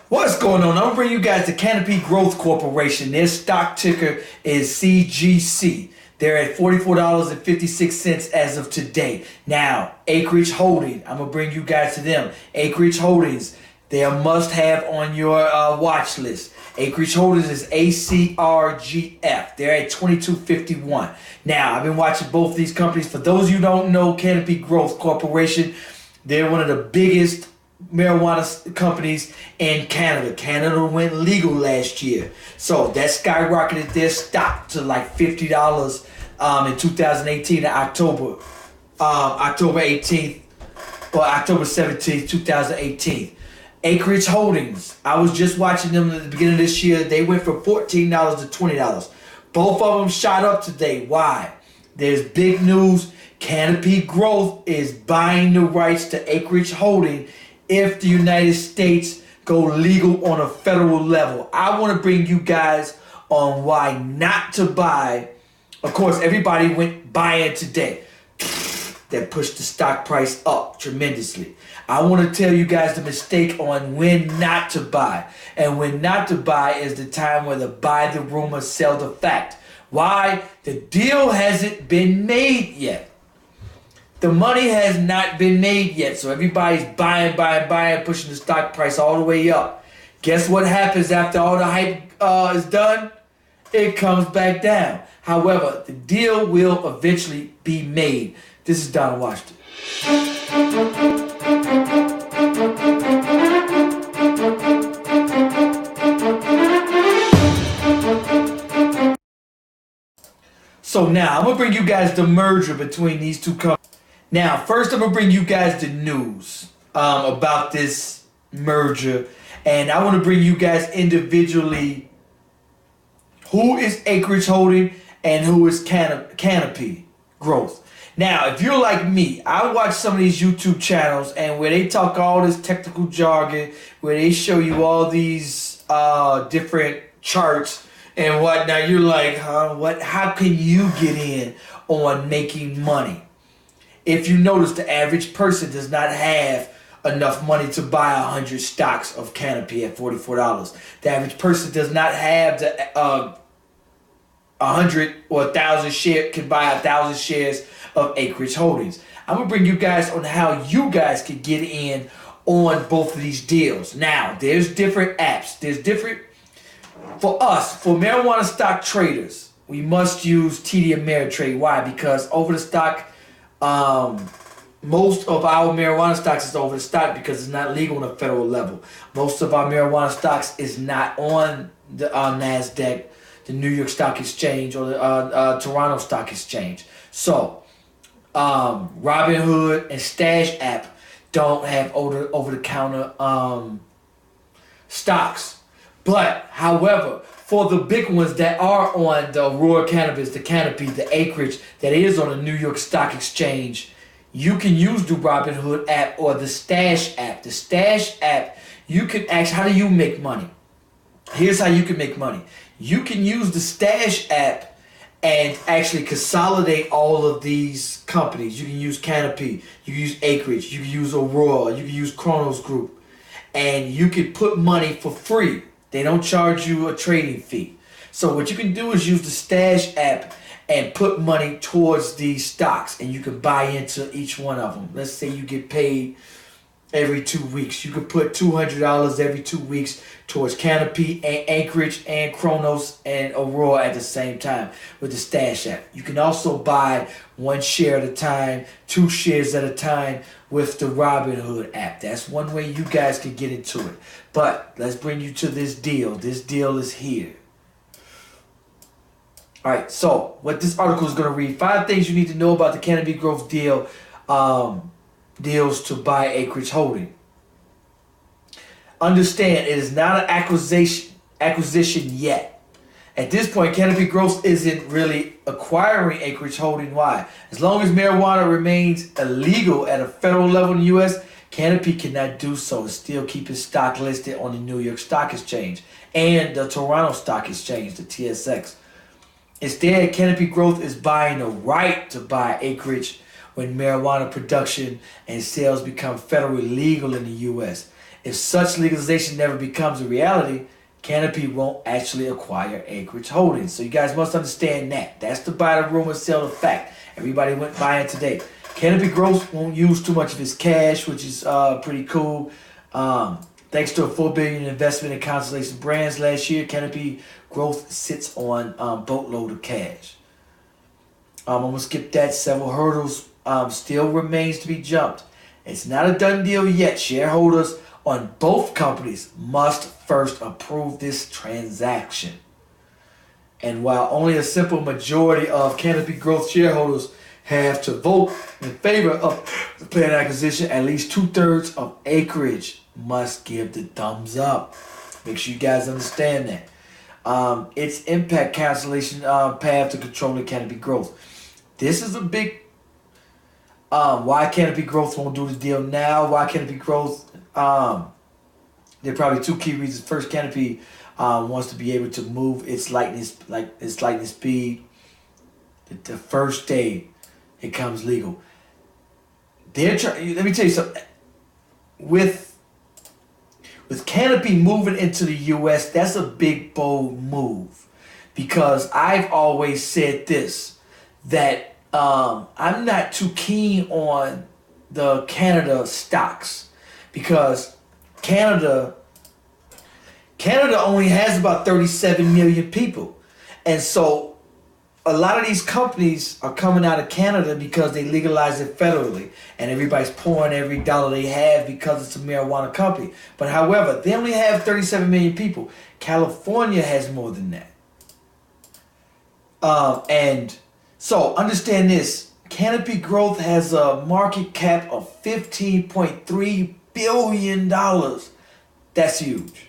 What's going on? I'm going to bring you guys the Canopy Growth Corporation. Their stock ticker is CGC. They're at $44.56 as of today. Now, Acreage Holdings, I'm going to bring you guys to them. Acreage Holdings, they're a must-have on your watch list. Acreage Holdings is ACRGF. They're at $22.51. Now, I've been watching both these companies. For those of you who don't know, Canopy Growth Corporation, they're one of the biggest marijuana companies in Canada. Canada went legal last year, so that skyrocketed their stock to like $50 in 2018 in October 18th or October 17th, 2018. Acreage Holdings, I was just watching them at the beginning of this year. They went from $14 to $20. Both of them shot up today. Why? There's big news. Canopy Growth is buying the rights to Acreage Holdings if the United States go legal on a federal level. I want to bring you guys on why not to buy. Of course, everybody went buying today. That pushed the stock price up tremendously. I want to tell you guys the mistake on when not to buy. And when not to buy is the time where the buy the rumor, sell the fact. Why? The deal hasn't been made yet. The money has not been made yet, so everybody's buying, pushing the stock price all the way up. Guess what happens after all the hype is done? It comes back down. However, the deal will eventually be made. This is Donald Washington. So now, I'm going to bring you guys the merger between these two companies. Now, first I'm going to bring you guys the news about this merger. And I want to bring you guys individually who is Acreage Holding and who is Canopy Growth. Now, if you're like me, I watch some of these YouTube channels and where they talk all this technical jargon, where they show you all these different charts and whatnot. You're like, how can you get in on making money? If you notice, the average person does not have enough money to buy 100 stocks of Canopy at $44. The average person does not have the 100 or 1,000 share can buy 1,000 shares of Acreage Holdings. I'm gonna bring you guys on how you guys can get in on both of these deals. Now, there's different apps. There's different for us, for marijuana stock traders. We must use TD Ameritrade. Why? Because over the stock. Most of our marijuana stocks is over the stock because it's not legal on a federal level. Most of our marijuana stocks is not on the NASDAQ, the New York Stock Exchange, or the Toronto Stock Exchange. So, Robinhood and Stash app don't have over-the-counter stocks. But, however, for the big ones that are on the Aurora Cannabis, the Canopy, the Acreage, that is on the New York Stock Exchange, you can use the Robinhood app or the Stash app. The Stash app, you can ask, how do you make money? Here's how you can make money. You can use the Stash app and actually consolidate all of these companies. You can use Canopy, you can use Acreage, you can use Aurora, you can use Kronos Group, and you can put money for free. They don't charge you a trading fee. So what you can do is use the Stash app and put money towards these stocks, and you can buy into each one of them. Let's say you get paid every 2 weeks. You can put $200 every 2 weeks towards Canopy and Acreage and Kronos and Aurora at the same time with the Stash app. You can also buy 1 share at a time, 2 shares at a time with the Robinhood app. That's one way you guys can get into it. But let's bring you to this deal. This deal is here. All right, so what this article is going to read, 5 things you need to know about the Canopy Growth deal, deals to buy Acreage Holding. Understand, it is not an acquisition yet. At this point, Canopy Growth isn't really acquiring Acreage Holding. Why? As long as marijuana remains illegal at a federal level in the U.S., Canopy cannot do so and still keep its stock listed on the New York Stock Exchange and the Toronto Stock Exchange, the TSX. Instead, Canopy Growth is buying the right to buy Acreage when marijuana production and sales become federally legal in the U.S. If such legalization never becomes a reality, Canopy won't actually acquire Acreage Holdings. So you guys must understand that. That's the buy the rumor, sell the fact. Everybody went buying today. Canopy Growth won't use too much of his cash, which is pretty cool. Thanks to a $4 billion investment in Constellation Brands last year, Canopy Growth sits on boatload of cash. I'm going to skip that. Several hurdles still remains to be jumped. It's not a done deal yet. Shareholders on both companies must first approve this transaction. And while only a simple majority of Canopy Growth shareholders have to vote in favor of the planned acquisition, at least 2/3 of Acreage must give the thumbs up. Make sure you guys understand that. Its impact cancellation path to controlling Canopy Growth. This is a big why Canopy Growth won't do the deal now. Why Canopy Growth? There are probably two key reasons. First, Canopy wants to be able to move its lightning speed the first day it comes legal. Let me tell you something. With Canopy moving into the U.S., that's a big, bold move. Because I've always said this, that I'm not too keen on the Canada stocks. Because Canada only has about 37 million people. And so a lot of these companies are coming out of Canada because they legalize it federally. And everybody's pouring every dollar they have because it's a marijuana company. But however, they only have 37 million people. California has more than that. And so understand this. Canopy Growth has a market cap of $15.3 billion. That's huge.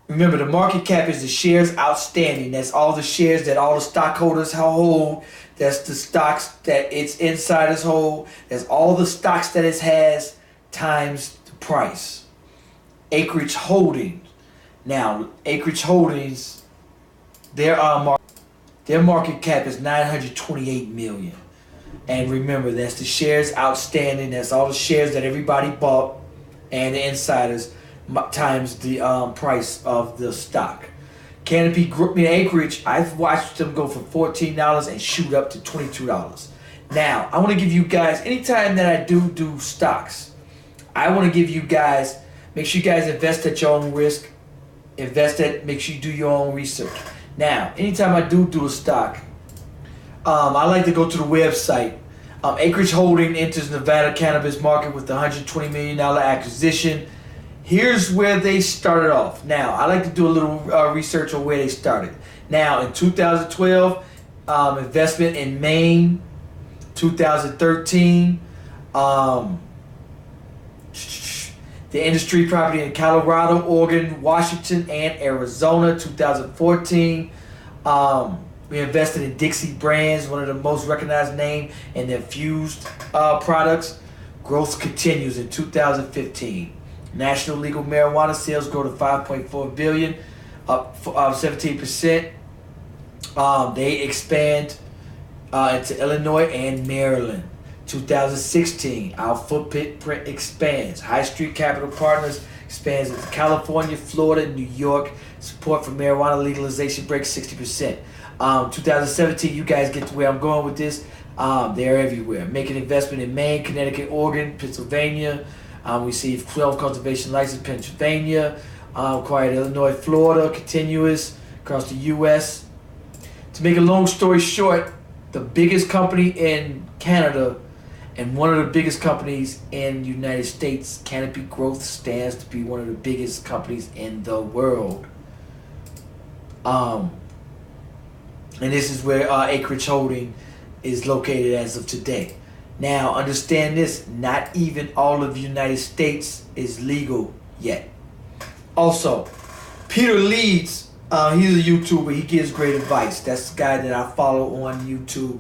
Remember, the market cap is the shares outstanding. That's all the shares that all the stockholders hold. That's the stocks that its insiders hold. That's all the stocks that it has times the price. Acreage Holdings. Now, Acreage Holdings, their market cap is $928 million. And remember, that's the shares outstanding. That's all the shares that everybody bought and the insiders times the price of the stock. Canopy Group, Acreage, I've watched them go from $14 and shoot up to $22. Now, I want to give you guys, anytime that I do stocks, I want to give you guys, make sure you guys invest at your own risk. Make sure you do your own research. Now, anytime I do a stock, I like to go to the website. Acreage Holding enters Nevada cannabis market with the $120 million acquisition. Here's where they started off. Now, I like to do a little research on where they started. Now, in 2012, investment in Maine. 2013, the industry property in Colorado, Oregon, Washington, and Arizona. 2014, we invested in Dixie Brands, one of the most recognized names in the infused products. Growth continues in 2015. National legal marijuana sales grow to $5.4 billion, up 17%. They expand into Illinois and Maryland. 2016, our footprint expands. High Street Capital Partners expands into California, Florida, New York. Support for marijuana legalization breaks 60%. 2017, you guys get to where I'm going with this. They're everywhere. Making investment in Maine, Connecticut, Oregon, Pennsylvania. We received 12 cultivation license, Pennsylvania. Acquired Illinois, Florida, continuous across the U.S. To make a long story short, the biggest company in Canada and one of the biggest companies in the United States, Canopy Growth, stands to be one of the biggest companies in the world. And this is where Acreage Holding is located as of today. Now, understand this, not even all of the United States is legal yet. Also, Peter Leeds, he's a YouTuber, he gives great advice. That's the guy that I follow on YouTube.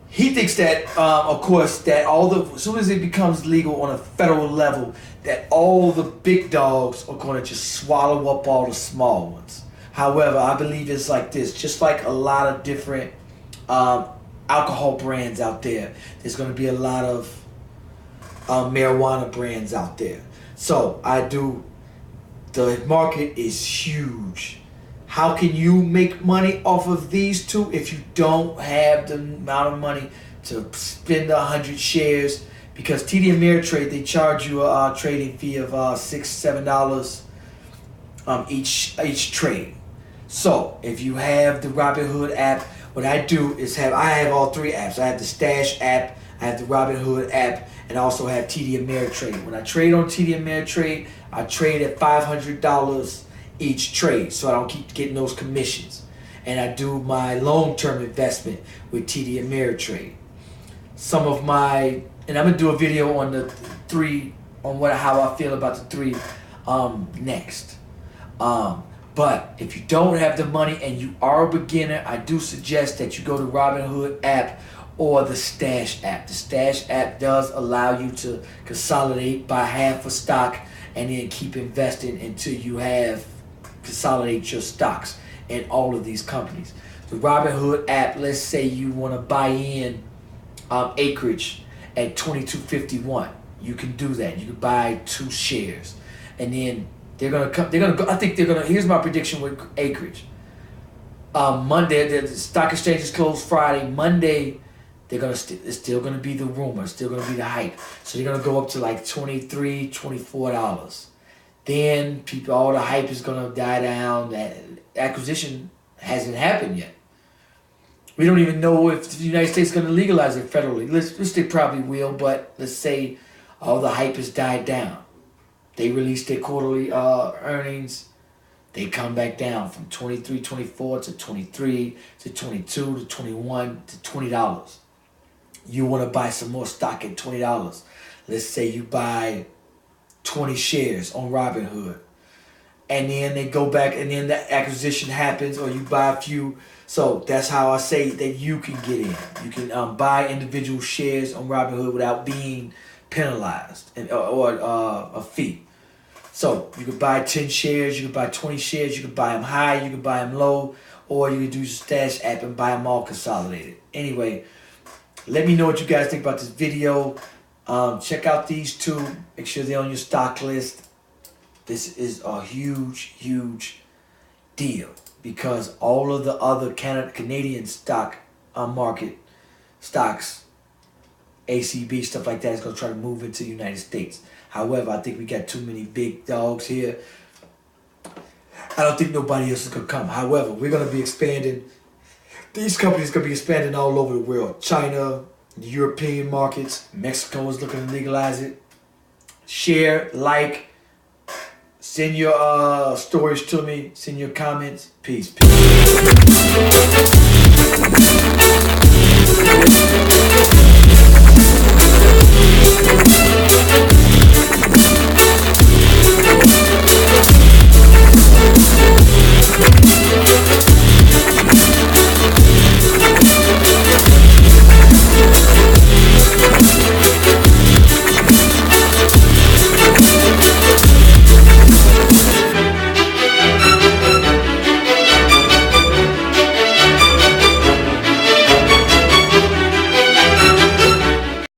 He thinks that, of course, that as soon as it becomes legal on a federal level, that all the big dogs are going to just swallow up all the small ones. However, I believe it's like this, just like a lot of different alcohol brands out there, there's going to be a lot of marijuana brands out there. So the market is huge. How can you make money off of these two if you don't have the amount of money to spend 100 shares? Because TD Ameritrade, they charge you a trading fee of $6-7 each trade. So if you have the Robinhood app, what I do is I have all three apps. I have the Stash app, I have the Robinhood app, and I also have TD Ameritrade. When I trade on TD Ameritrade, I trade at $500 each trade, so I don't keep getting those commissions. And I do my long-term investment with TD Ameritrade. And I'm gonna do a video on the three, how I feel about the three next. But if you don't have the money and you are a beginner, I do suggest that you go to Robinhood app or the Stash app. The Stash app does allow you to consolidate, buy half a stock, and then keep investing until you have consolidate your stocks in all of these companies. The Robinhood app, let's say you want to buy in Acreage at $22.51. You can do that. You can buy 2 shares, and then they're gonna go. I think they're gonna. Here's my prediction with Acreage. Monday, the stock exchange is closed Friday. Monday, it's still gonna be the rumor. It's still gonna be the hype. So they're gonna go up to like $23, $24. Then all the hype is gonna die down. That acquisition hasn't happened yet. We don't even know if the United States is gonna legalize it federally. They probably will, but let's say all the hype has died down. They release their quarterly earnings. They come back down from 23, 24 to 23 to 22 to 21 to $20. You want to buy some more stock at $20. Let's say you buy 20 shares on Robinhood, and then they go back, and then the acquisition happens, or you buy a few. So that's how I say that you can get in. You can buy individual shares on Robinhood without being penalized or a fee. So you could buy 10 shares, you could buy 20 shares, you could buy them high, you could buy them low, or you could do the Stash app and buy them all consolidated. Anyway, let me know what you guys think about this video. Check out these two. Make sure they're on your stock list. This is a huge, huge deal because all of the other Canadian stock market stocks, ACB, stuff like that, is going to try to move into the United States. However, I think we got too many big dogs here. I don't think nobody else is going to come. However, we're going to be expanding. These companies are going to be expanding all over the world. China, the European markets, Mexico is looking to legalize it. Share, like, send your stories to me, send your comments. Peace. Peace.